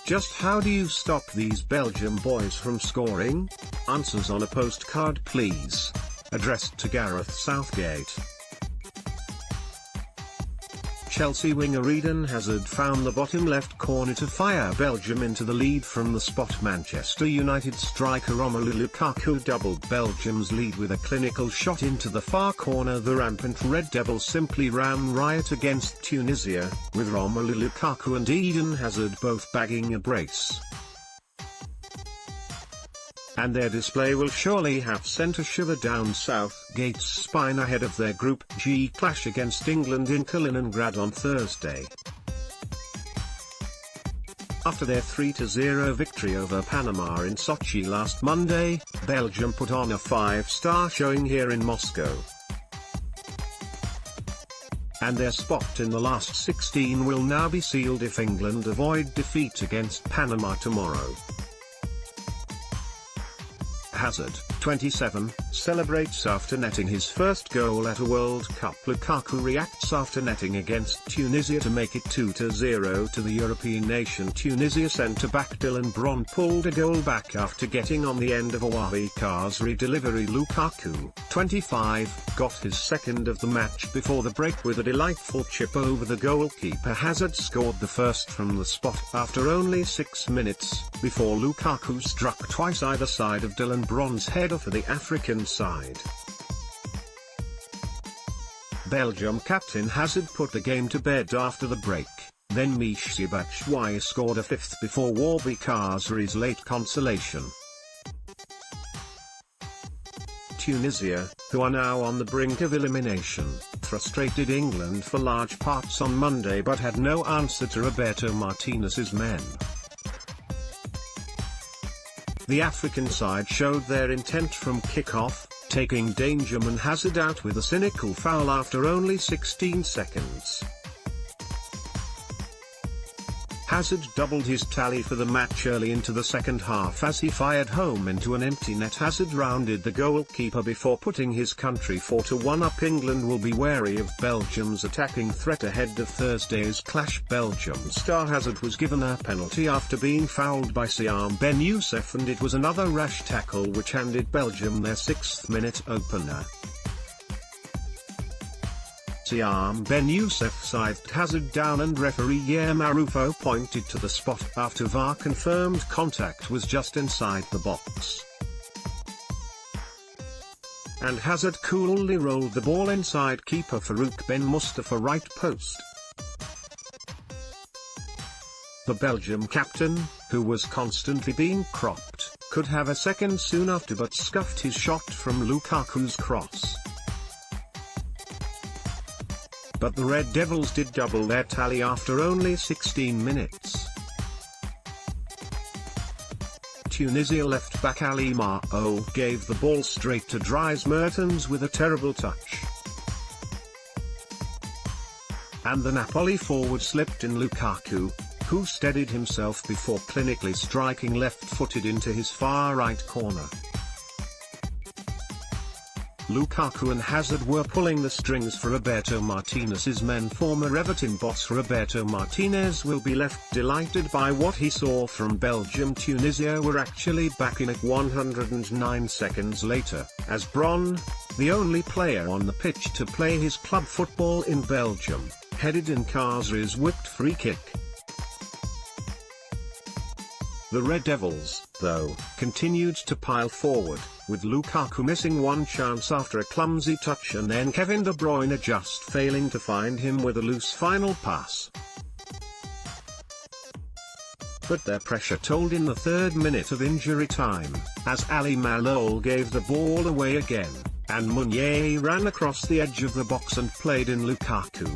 Just how do you stop these Belgium boys from scoring? Answers on a postcard please. Addressed to Gareth Southgate. Chelsea winger Eden Hazard found the bottom left corner to fire Belgium into the lead from the spot. Manchester United striker Romelu Lukaku doubled Belgium's lead with a clinical shot into the far corner. The rampant Red Devils simply ran riot against Tunisia, with Romelu Lukaku and Eden Hazard both bagging a brace. And their display will surely have sent a shiver down Southgate's spine ahead of their Group G clash against England in Kaliningrad on Thursday. After their 3-0 victory over Panama in Sochi last Monday, Belgium put on a 5-star showing here in Moscow. And their spot in the last 16 will now be sealed if England avoid defeat against Panama tomorrow. Hazard, 27, celebrates after netting his first goal at a World Cup. Lukaku reacts after netting against Tunisia to make it 2-0 to the European nation. Tunisia centre-back Dylan Bron pulled a goal back after getting on the end of a Wahbi Khazri delivery. Lukaku, 25, got his second of the match before the break with a delightful chip over the goalkeeper. Hazard scored the first from the spot after only 6 minutes, before Lukaku struck twice either side of Dylan Bron's header for the African side. Belgium captain Hazard put the game to bed after the break, then Michy Batshuayi scored a fifth before Wahbi Khazri's late consolation. Tunisia, who are now on the brink of elimination, frustrated England for large parts on Monday but had no answer to Roberto Martinez's men. The African side showed their intent from kick-off, taking Dangerman Hazard out with a cynical foul after only 16 seconds. Hazard doubled his tally for the match early into the second half as he fired home into an empty net. Hazard rounded the goalkeeper before putting his country 4-1 up. England will be wary of Belgium's attacking threat ahead of Thursday's clash. Belgium star Hazard was given a penalty after being fouled by Siam Ben Youssef, and it was another rash tackle which handed Belgium their 6th-minute opener. Siam Ben Youssef scythed Hazard down and referee Yer Marufo pointed to the spot after VAR confirmed contact was just inside the box. And Hazard coolly rolled the ball inside keeper Farouk Ben Mustafa right post. The Belgium captain, who was constantly being cropped, could have a second soon after but scuffed his shot from Lukaku's cross. But the Red Devils did double their tally after only 16 minutes. Tunisia left-back Ali Mao gave the ball straight to Dries Mertens with a terrible touch. And the Napoli forward slipped in. Lukaku, who steadied himself before clinically striking left-footed into his far right corner. Lukaku and Hazard were pulling the strings for Roberto Martinez's men. Former Everton boss Roberto Martinez will be left delighted by what he saw from Belgium. Tunisia were actually back in it 109 seconds later, as Bron, the only player on the pitch to play his club football in Belgium, headed in Khazri's whipped free kick. The Red Devils, though, continued to pile forward, with Lukaku missing one chance after a clumsy touch and then Kevin De Bruyne just failing to find him with a loose final pass. But their pressure told in the 3rd minute of injury time, as Ali Malol gave the ball away again, and Meunier ran across the edge of the box and played in Lukaku.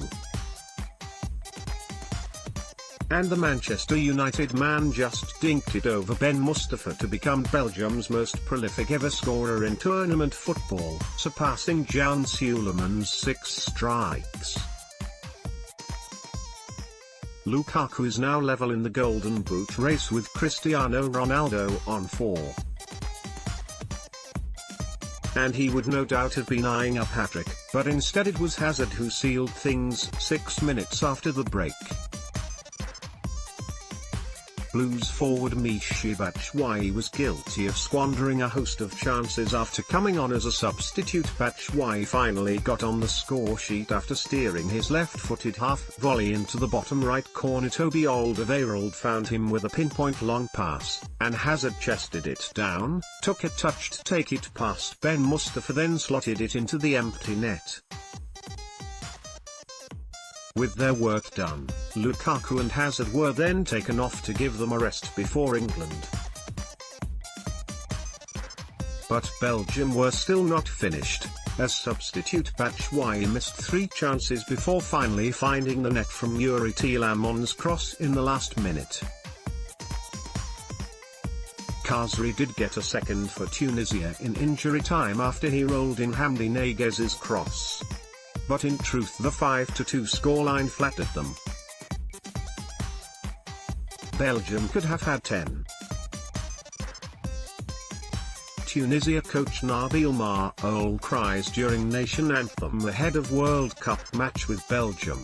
And the Manchester United man just dinked it over Ben Mustafa to become Belgium's most prolific ever scorer in tournament football, surpassing Jan Suleiman's 6 strikes. Lukaku is now level in the Golden Boot race with Cristiano Ronaldo on 4. And he would no doubt have been eyeing a hat-trick, but instead it was Hazard who sealed things 6 minutes after the break. Blues forward Michy Batshuayi was guilty of squandering a host of chances after coming on as a substitute. Batshuayi finally got on the score sheet after steering his left-footed half-volley into the bottom right corner. Toby Alderweireld found him with a pinpoint long pass, and Hazard chested it down, took a touch to take it past Ben Mustafa, then slotted it into the empty net. With their work done, Lukaku and Hazard were then taken off to give them a rest before England. But Belgium were still not finished, as substitute Batshuayi missed 3 chances before finally finding the net from Yuri Tielemans' cross in the last minute. Khazri did get a second for Tunisia in injury time after he rolled in Hamdi Naguez's cross. But in truth the 5-2 scoreline flattered them. Belgium could have had 10. Tunisia coach Nabil Maoul cries during nation anthem ahead of World Cup match with Belgium.